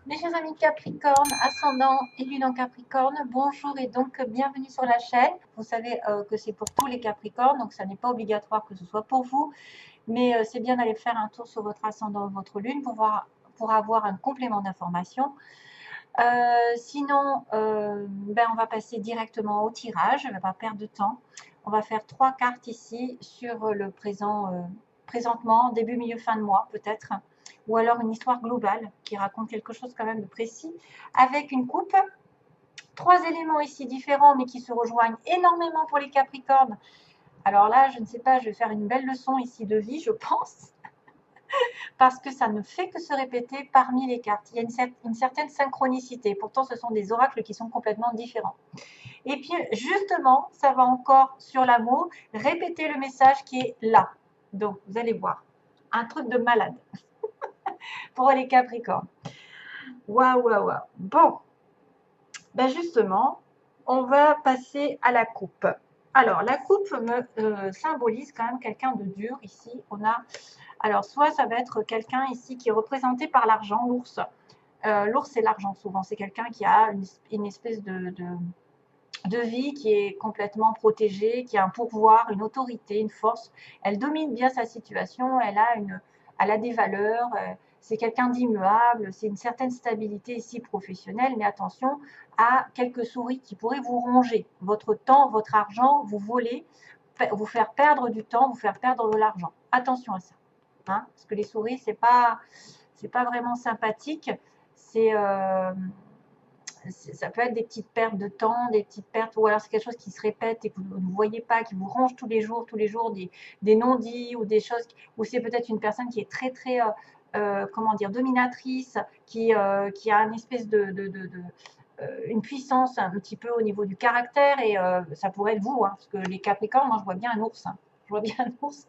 Mes chers amis Capricorne, ascendant et lune en Capricorne, bonjour et donc bienvenue sur la chaîne. Vous savez que c'est pour tous les Capricornes, donc ça n'est pas obligatoire que ce soit pour vous, mais c'est bien d'aller faire un tour sur votre ascendant ou votre lune pour avoir un complément d'information. Sinon, on va passer directement au tirage, on ne va pas perdre de temps. On va faire 3 cartes ici sur le présentement, début, milieu, fin de mois peut-être, ou alors une histoire globale qui raconte quelque chose quand même de précis, avec une coupe. 3 éléments ici différents, mais qui se rejoignent énormément pour les Capricornes. Alors là, je ne sais pas, je vais faire une belle leçon ici de vie, je pense, parce que ça ne fait que se répéter parmi les cartes. Il y a une certaine synchronicité. Pourtant, ce sont des oracles qui sont complètement différents. Et puis, justement, ça va encore sur l'amour, répéter le message qui est là. Donc, vous allez voir, un truc de malade pour les Capricornes. Waouh, waouh, waouh. Bon, justement, on va passer à la coupe. Alors, la coupe me symbolise quand même quelqu'un de dur. Ici, on a... Alors, soit ça va être quelqu'un ici qui est représenté par l'argent, l'ours. L'ours, c'est l'argent souvent. C'est quelqu'un qui a une espèce de vie qui est complètement protégée, qui a un pouvoir, une autorité, une force. Elle domine bien sa situation, elle a des valeurs, c'est quelqu'un d'immuable, c'est une certaine stabilité ici professionnelle, mais attention à quelques souris qui pourraient vous ronger votre temps, votre argent, vous voler, vous faire perdre du temps, vous faire perdre de l'argent. Attention à ça, hein, parce que les souris, c'est pas vraiment sympathique. C'est ça peut être des petites pertes de temps, des petites pertes, ou alors c'est quelque chose qui se répète et que vous ne voyez pas, qui vous ronge tous les jours, des non-dits ou des choses, ou c'est peut-être une personne qui est très, très, comment dire, dominatrice, qui a une espèce une puissance un petit peu au niveau du caractère, et ça pourrait être vous, hein, parce que les Capricornes, moi je vois bien un ours, hein. Je vois bien un ours.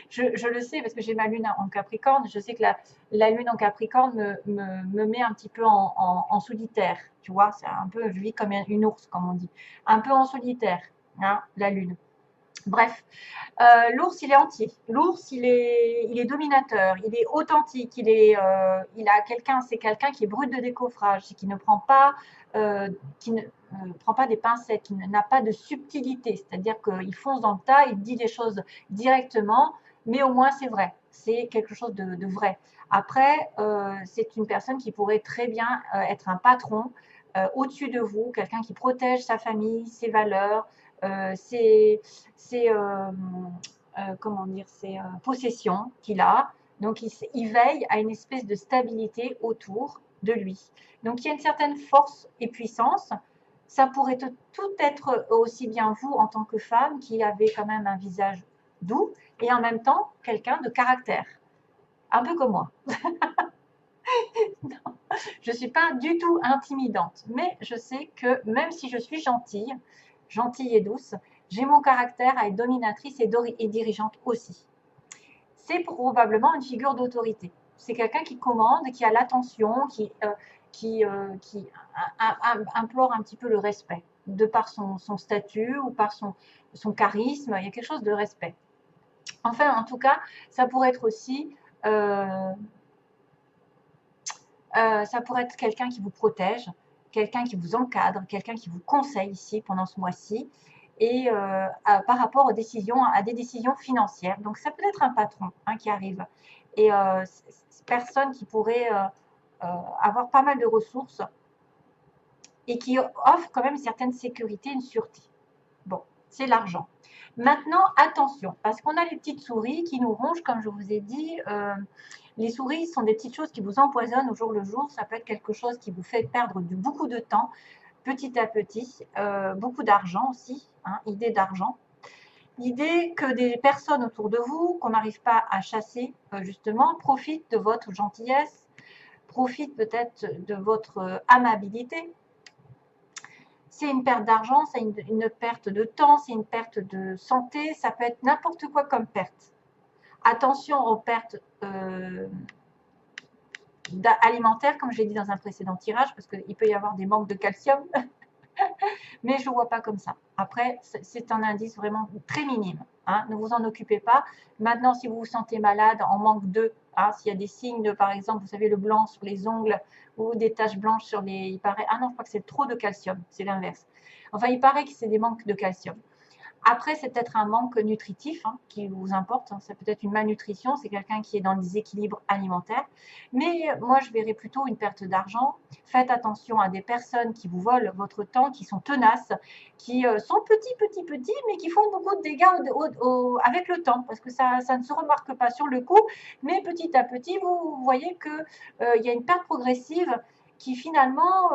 Je le sais parce que j'ai ma lune en Capricorne. Je sais que la lune en Capricorne me met un petit peu en solitaire. Tu vois, c'est un peu, je vis comme une ours, comme on dit. Un peu en solitaire, hein, la lune. Bref, l'ours, il est entier. L'ours, il est dominateur, il est authentique, il a quelqu'un, c'est quelqu'un qui est brut de décoffrage, qui ne prend pas, qui ne prend pas des pincettes, qui n'a pas de subtilité. C'est-à-dire qu'il fonce dans le tas, il dit les choses directement, mais au moins c'est vrai. C'est quelque chose de vrai. Après, c'est une personne qui pourrait très bien être un patron au-dessus de vous, quelqu'un qui protège sa famille, ses valeurs, ses comment dire, ses possessions qu'il a. Donc, il veille à une espèce de stabilité autour de lui. Donc, il y a une certaine force et puissance. Ça pourrait tout être aussi bien vous en tant que femme qui avez quand même un visage doux et en même temps quelqu'un de caractère, un peu comme moi. Je ne suis pas du tout intimidante, mais je sais que même si je suis gentille et douce, j'ai mon caractère à être dominatrice et dirigeante aussi. C'est probablement une figure d'autorité. C'est quelqu'un qui commande, qui a l'attention, qui implore un petit peu le respect, de par son statut ou par son charisme. Il y a quelque chose de respect. Enfin, en tout cas, ça pourrait être aussi ça pourrait être quelqu'un qui vous protège, quelqu'un qui vous encadre, quelqu'un qui vous conseille ici pendant ce mois-ci, et par rapport à des décisions financières. Donc ça peut être un patron, hein, qui arrive, et personne qui pourrait avoir pas mal de ressources et qui offre quand même une certaine sécurité, une sûreté. Bon, c'est l'argent. Maintenant, attention, parce qu'on a les petites souris qui nous rongent, comme je vous ai dit. Les souris sont des petites choses qui vous empoisonnent au jour le jour. Ça peut être quelque chose qui vous fait perdre beaucoup de temps, petit à petit. Beaucoup d'argent aussi, hein, idée d'argent. L'idée que des personnes autour de vous, qu'on n'arrive pas à chasser, justement, profitent de votre gentillesse, profitent peut-être de votre amabilité. C'est une perte d'argent, c'est une perte de temps, c'est une perte de santé, ça peut être n'importe quoi comme perte. Attention aux pertes alimentaires, comme je l'ai dit dans un précédent tirage, parce qu'il peut y avoir des manques de calcium. Mais je ne vois pas comme ça. Après, c'est un indice vraiment très minime. Hein, ne vous en occupez pas. Maintenant, si vous vous sentez malade, en manque d'œufs, hein, s'il y a des signes de, par exemple, vous savez, le blanc sur les ongles ou des taches blanches sur les... Il paraît, ah non, je crois que c'est trop de calcium, c'est l'inverse. Enfin, il paraît que c'est des manques de calcium. Après, c'est peut-être un manque nutritif hein, qui vous importe. Hein. C'est peut-être une malnutrition. C'est quelqu'un qui est dans le déséquilibre alimentaire. Mais moi, je verrais plutôt une perte d'argent. Faites attention à des personnes qui vous volent votre temps, qui sont tenaces, qui sont petits, mais qui font beaucoup de dégâts avec le temps. Parce que ça ne se remarque pas sur le coup. Mais petit à petit, vous voyez qu'il y a une perte progressive qui finalement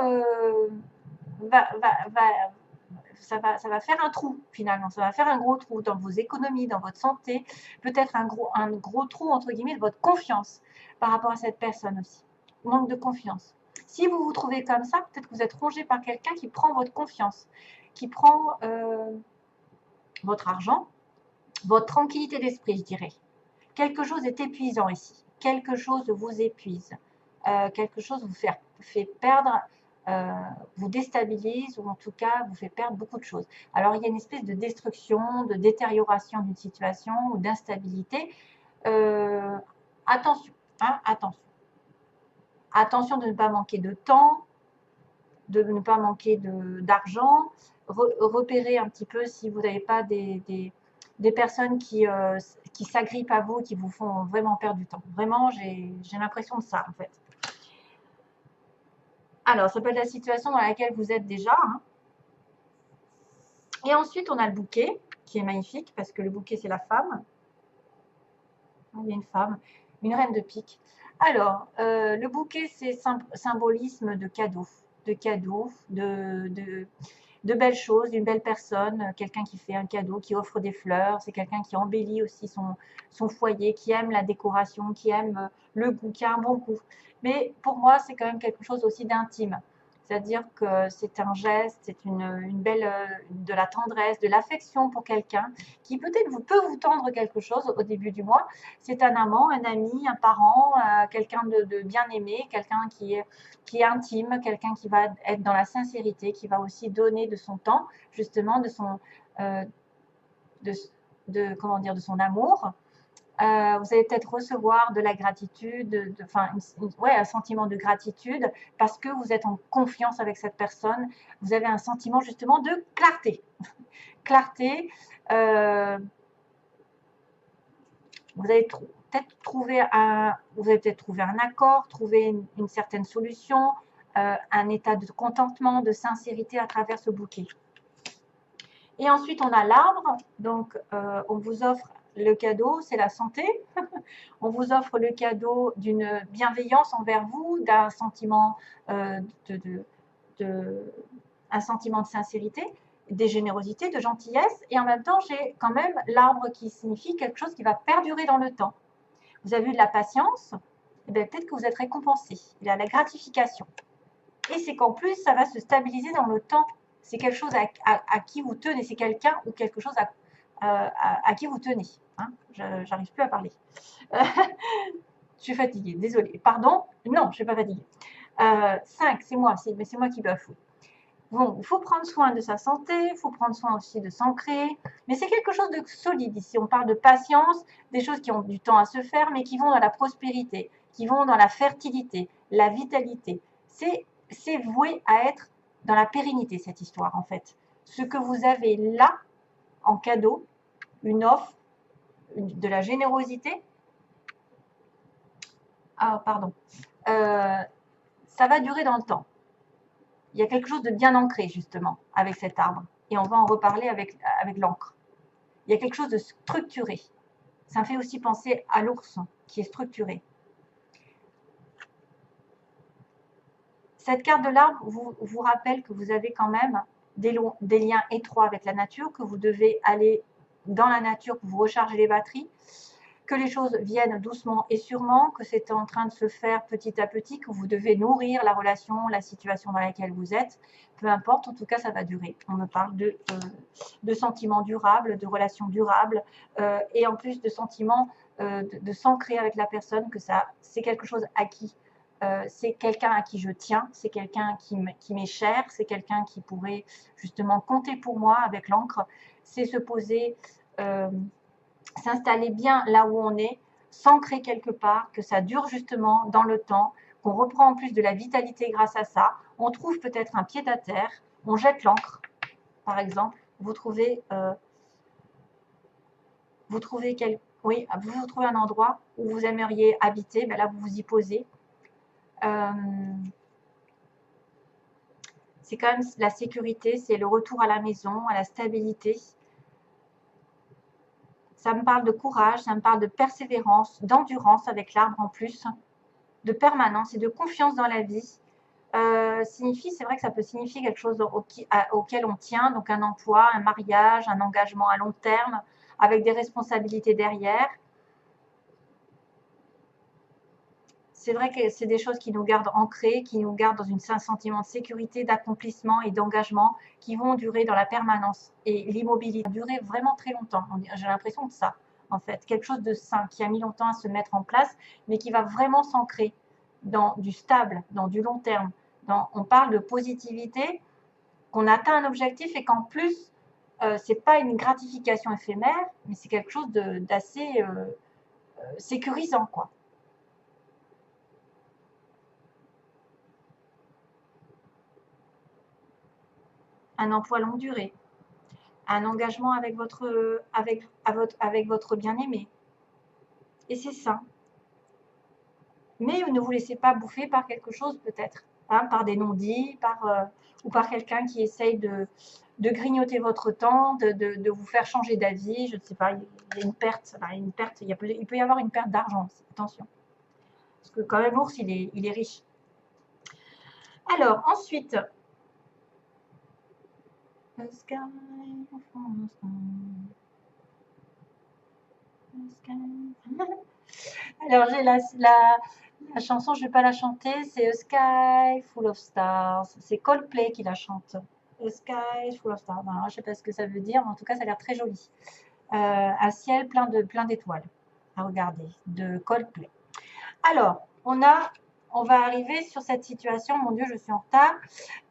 ça va faire un trou finalement, ça va faire un gros trou dans vos économies, dans votre santé, peut-être un gros trou entre guillemets de votre confiance par rapport à cette personne aussi. Manque de confiance. Si vous vous trouvez comme ça, peut-être que vous êtes rongé par quelqu'un qui prend votre confiance, qui prend votre argent, votre tranquillité d'esprit, je dirais. Quelque chose est épuisant ici. Quelque chose vous épuise. Quelque chose vous fait perdre, vous déstabilise ou en tout cas vous fait perdre beaucoup de choses. Alors il y a une espèce de destruction, de détérioration d'une situation ou d'instabilité. Attention, hein, attention. Attention de ne pas manquer de temps, de ne pas manquer d'argent. Repérez un petit peu si vous n'avez pas des personnes qui s'agrippent à vous, qui vous font vraiment perdre du temps. Vraiment, j'ai l'impression de ça en fait. Alors, ça peut être la situation dans laquelle vous êtes déjà. Hein. Et ensuite, on a le bouquet, qui est magnifique, parce que le bouquet, c'est la femme. Il y a une femme, une reine de pique. Alors, le bouquet, c'est symbolisme de cadeaux, de belles choses, d'une belle personne, quelqu'un qui fait un cadeau, qui offre des fleurs, c'est quelqu'un qui embellit aussi son foyer, qui aime la décoration, qui aime le goût, qui a un bon goût. Mais pour moi, c'est quand même quelque chose aussi d'intime. C'est-à-dire que c'est un geste, c'est une belle, de la tendresse, de l'affection pour quelqu'un qui peut-être peut vous tendre quelque chose au début du mois. C'est un amant, un ami, un parent, quelqu'un de bien aimé, quelqu'un qui est intime, quelqu'un qui va être dans la sincérité, qui va aussi donner de son temps, justement, comment dire, de son amour. Vous allez peut-être recevoir de la gratitude, un sentiment de gratitude parce que vous êtes en confiance avec cette personne. Vous avez un sentiment justement de clarté. Clarté. Vous allez peut-être trouver un accord, trouver une certaine solution, un état de contentement, de sincérité à travers ce bouquet. Et ensuite, on a l'arbre. Donc, on vous offre le cadeau, c'est la santé. On vous offre le cadeau d'une bienveillance envers vous, d'un sentiment, un sentiment de sincérité, des générosités, de gentillesse. Et en même temps, j'ai quand même l'arbre qui signifie quelque chose qui va perdurer dans le temps. Vous avez eu de la patience, et bien peut-être que vous êtes récompensé. Il y a la gratification. Et c'est qu'en plus, ça va se stabiliser dans le temps. C'est quelque chose à qui vous tenez. C'est quelqu'un ou quelque chose à qui vous tenez. Hein, j'arrive plus à parler. Je suis fatiguée, désolée. Pardon? Non, je ne suis pas fatiguée. 5, c'est moi qui bafoue. Bon, il faut prendre soin de sa santé, il faut prendre soin aussi de s'ancrer, mais c'est quelque chose de solide ici. On parle de patience, des choses qui ont du temps à se faire, mais qui vont dans la prospérité, qui vont dans la fertilité, la vitalité. C'est voué à être dans la pérennité, cette histoire, en fait. Ce que vous avez là, en cadeau, une offre, de la générosité, ça va durer dans le temps. Il y a quelque chose de bien ancré, justement, avec cet arbre. Et on va en reparler avec l'encre. Il y a quelque chose de structuré. Ça me fait aussi penser à l'ours, qui est structuré. Cette carte de l'arbre vous rappelle que vous avez quand même des liens étroits avec la nature, que vous devez aller dans la nature pour vous recharger les batteries, que les choses viennent doucement et sûrement, que c'est en train de se faire petit à petit, que vous devez nourrir la relation, la situation dans laquelle vous êtes. Peu importe, en tout cas, ça va durer. On me parle de sentiments durables, de relations durables, et en plus de sentiments de s'ancrer avec la personne, que c'est quelque chose acquis c'est quelqu'un à qui je tiens, c'est quelqu'un qui m'est cher, c'est quelqu'un qui pourrait justement compter pour moi avec l'encre. C'est se poser, s'installer bien là où on est, s'ancrer quelque part, que ça dure justement dans le temps, qu'on reprend en plus de la vitalité grâce à ça. On trouve peut-être un pied à terre, on jette l'encre, par exemple. Vous trouvez oui, vous trouvez un endroit où vous aimeriez habiter, ben là vous vous y posez. C'est quand même la sécurité, c'est le retour à la maison, à la stabilité. Ça me parle de courage, ça me parle de persévérance, d'endurance avec l'arbre en plus, de permanence et de confiance dans la vie. Signifie, c'est vrai que ça peut signifier quelque chose auquel on tient, donc un emploi, un mariage, un engagement à long terme, avec des responsabilités derrière. C'est vrai que c'est des choses qui nous gardent ancrés, qui nous gardent dans un sentiment de sécurité, d'accomplissement et d'engagement qui vont durer dans la permanence. Et l'immobilité durer vraiment très longtemps. J'ai l'impression de ça, en fait. Quelque chose de sain qui a mis longtemps à se mettre en place, mais qui va vraiment s'ancrer dans du stable, dans du long terme. On parle de positivité, qu'on atteint un objectif et qu'en plus, c'est pas une gratification éphémère, mais c'est quelque chose d'assez sécurisant, quoi. Un emploi longue durée, un engagement avec votre bien-aimé. Et c'est ça. Mais ne vous laissez pas bouffer par quelque chose peut-être, hein, par des non-dits, ou par quelqu'un qui essaye de grignoter votre temps, de vous faire changer d'avis. Je ne sais pas, il y a une perte, il peut y avoir une perte d'argent, attention. Parce que quand même l'ours, il est riche. Alors, ensuite, The sky, alors, j'ai la chanson, je ne vais pas la chanter, c'est A Sky Full of Stars. C'est Coldplay qui la chante. A Sky Full of Stars. Alors, je ne sais pas ce que ça veut dire, mais en tout cas, ça a l'air très joli. Un ciel plein d'étoiles à regarder, de Coldplay. Alors, on va arriver sur cette situation, mon Dieu, je suis en retard.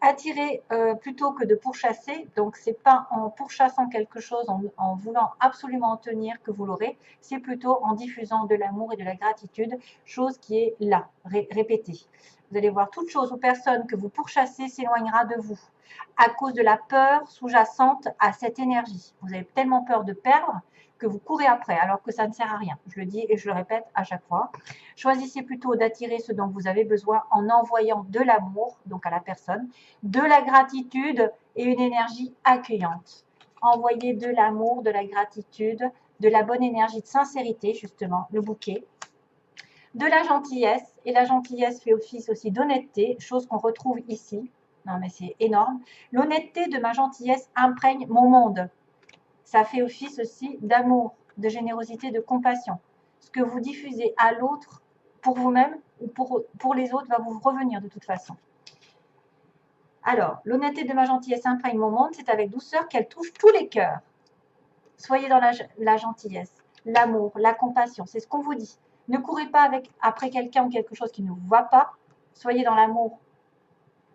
Attirer plutôt que de pourchasser, donc c'est pas en pourchassant quelque chose, en voulant absolument en tenir que vous l'aurez, c'est plutôt en diffusant de l'amour et de la gratitude, chose qui est là, répétée. Vous allez voir, toute chose ou personne que vous pourchassez s'éloignera de vous à cause de la peur sous-jacente à cette énergie. Vous avez tellement peur de perdre que vous courez après, alors que ça ne sert à rien. Je le dis et je le répète à chaque fois. Choisissez plutôt d'attirer ce dont vous avez besoin en envoyant de l'amour, donc à la personne, de la gratitude et une énergie accueillante. Envoyez de l'amour, de la gratitude, de la bonne énergie de sincérité, justement, le bouquet, de la gentillesse, et la gentillesse fait office aussi d'honnêteté, chose qu'on retrouve ici. Non mais c'est énorme. L'honnêteté de ma gentillesse imprègne mon monde. Ça fait office aussi d'amour, de générosité, de compassion. Ce que vous diffusez à l'autre, pour vous-même ou pour les autres, va vous revenir de toute façon. Alors, l'honnêteté de ma gentillesse imprègne mon monde, c'est avec douceur qu'elle touche tous les cœurs. Soyez dans la gentillesse, l'amour, la compassion, c'est ce qu'on vous dit. Ne courez pas après quelqu'un ou quelque chose qui ne vous va pas, soyez dans l'amour.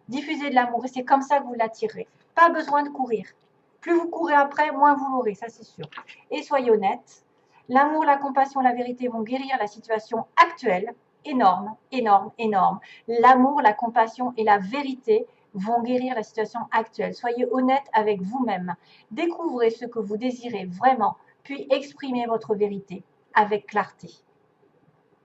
Diffusez de l'amour et c'est comme ça que vous l'attirez. Pas besoin de courir. Plus vous courez après, moins vous l'aurez, ça c'est sûr. Et soyez honnête. L'amour, la compassion, la vérité vont guérir la situation actuelle. Énorme, énorme, énorme. L'amour, la compassion et la vérité vont guérir la situation actuelle. Soyez honnête avec vous-même. Découvrez ce que vous désirez vraiment, puis exprimez votre vérité avec clarté.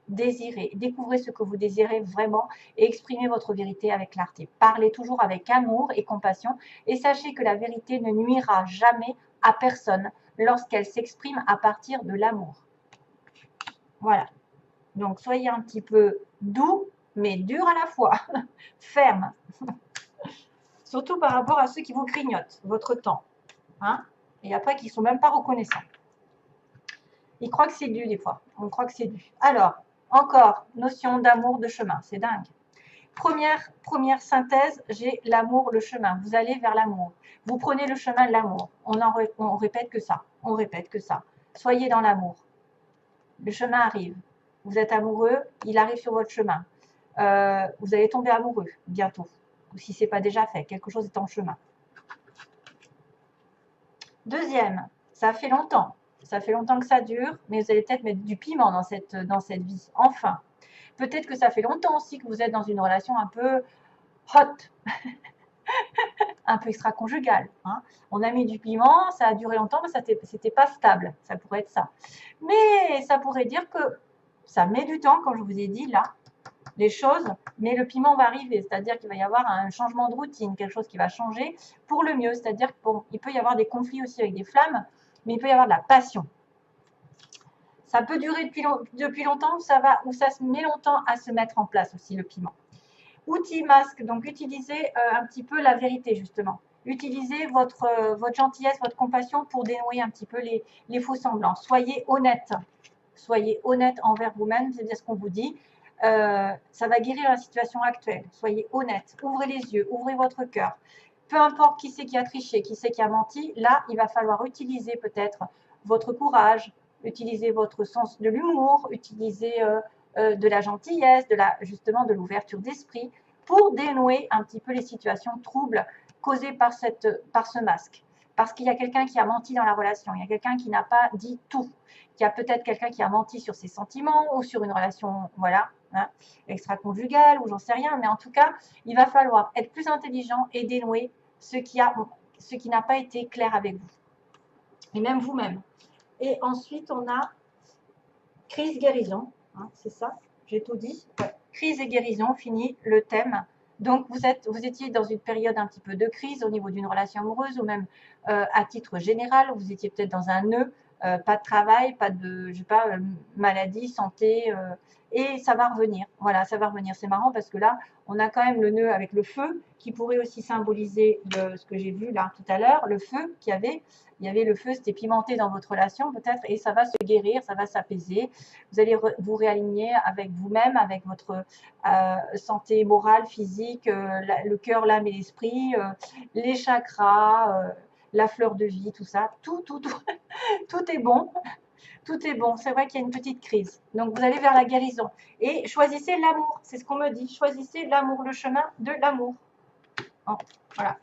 Désirez, découvrez ce que vous désirez vraiment et exprimez votre vérité avec clarté. Parlez toujours avec amour et compassion et sachez que la vérité ne nuira jamais à personne lorsqu'elle s'exprime à partir de l'amour. Voilà. Donc, soyez un petit peu doux, mais dur à la fois. Ferme. Surtout par rapport à ceux qui vous grignotent votre temps. Hein, et après, qui ne sont même pas reconnaissants. Ils croient que c'est dû des fois. On croit que c'est dû. Alors, encore, notion d'amour, de chemin. C'est dingue. Première synthèse, j'ai l'amour, le chemin. Vous allez vers l'amour. Vous prenez le chemin de l'amour. On répète que ça. On répète que ça. Soyez dans l'amour. Le chemin arrive. Vous êtes amoureux, il arrive sur votre chemin. vous allez tomber amoureux bientôt. Ou si ce n'est pas déjà fait, quelque chose est en chemin. Deuxième, ça fait longtemps. Ça fait longtemps que ça dure, mais vous allez peut-être mettre du piment dans cette vie. Enfin, peut-être que ça fait longtemps aussi que vous êtes dans une relation un peu hot, un peu extra-conjugale. Hein. On a mis du piment, ça a duré longtemps, mais c'était pas stable. Ça pourrait être ça. Mais ça pourrait dire que ça met du temps, comme je vous ai dit là, les choses, mais le piment va arriver. C'est-à-dire qu'il va y avoir un changement de routine, quelque chose qui va changer pour le mieux. C'est-à-dire qu'il peut y avoir des conflits aussi avec des flammes, mais il peut y avoir de la passion. Ça peut durer depuis longtemps ou ça se met longtemps à se mettre en place aussi, le piment. Outil masque, donc utilisez un petit peu la vérité justement. Utilisez votre gentillesse, votre compassion pour dénouer un petit peu les faux semblants. Soyez honnête. Soyez honnête envers vous-même, c'est-à-dire ce qu'on vous dit. Ça va guérir la situation actuelle. Soyez honnête. Ouvrez les yeux, ouvrez votre cœur. Peu importe qui c'est qui a triché, qui c'est qui a menti, là, il va falloir utiliser peut-être votre courage, utiliser votre sens de l'humour, utiliser de la gentillesse, justement de l'ouverture d'esprit pour dénouer un petit peu les situations troubles causées par ce masque. Parce qu'il y a quelqu'un qui a menti dans la relation, il y a quelqu'un qui n'a pas dit tout, il y a peut-être quelqu'un qui a menti sur ses sentiments ou sur une relation, voilà, hein, extra-conjugale ou j'en sais rien, mais en tout cas, il va falloir être plus intelligent et dénouer ce qui n'a pas été clair avec vous. Et même vous-même. Et ensuite, on a crise guérison, hein, c'est ça, j'ai tout dit. Ouais. Crise et guérison, fini le thème. Donc, vous étiez dans une période un petit peu de crise au niveau d'une relation amoureuse ou même à titre général, vous étiez peut-être dans un nœud, pas de travail, pas de, je sais pas, maladie, santé, et ça va revenir. Voilà, ça va revenir. C'est marrant parce que là, on a quand même le nœud avec le feu qui pourrait aussi symboliser ce que j'ai vu là tout à l'heure, le feu qu'il y avait. Il y avait le feu, c'était pimenté dans votre relation peut-être, et ça va se guérir, ça va s'apaiser. Vous allez vous réaligner avec vous-même, avec votre santé morale, physique, le cœur, l'âme et l'esprit, les chakras, la fleur de vie, tout ça. Tout est bon. Tout est bon. C'est vrai qu'il y a une petite crise. Donc, vous allez vers la guérison. Et choisissez l'amour. C'est ce qu'on me dit. Choisissez l'amour, le chemin de l'amour. Bon, voilà.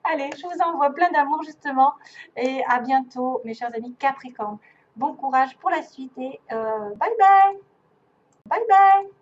Allez, je vous envoie plein d'amour justement. Et à bientôt, mes chers amis Capricorne. Bon courage pour la suite et bye bye. Bye bye.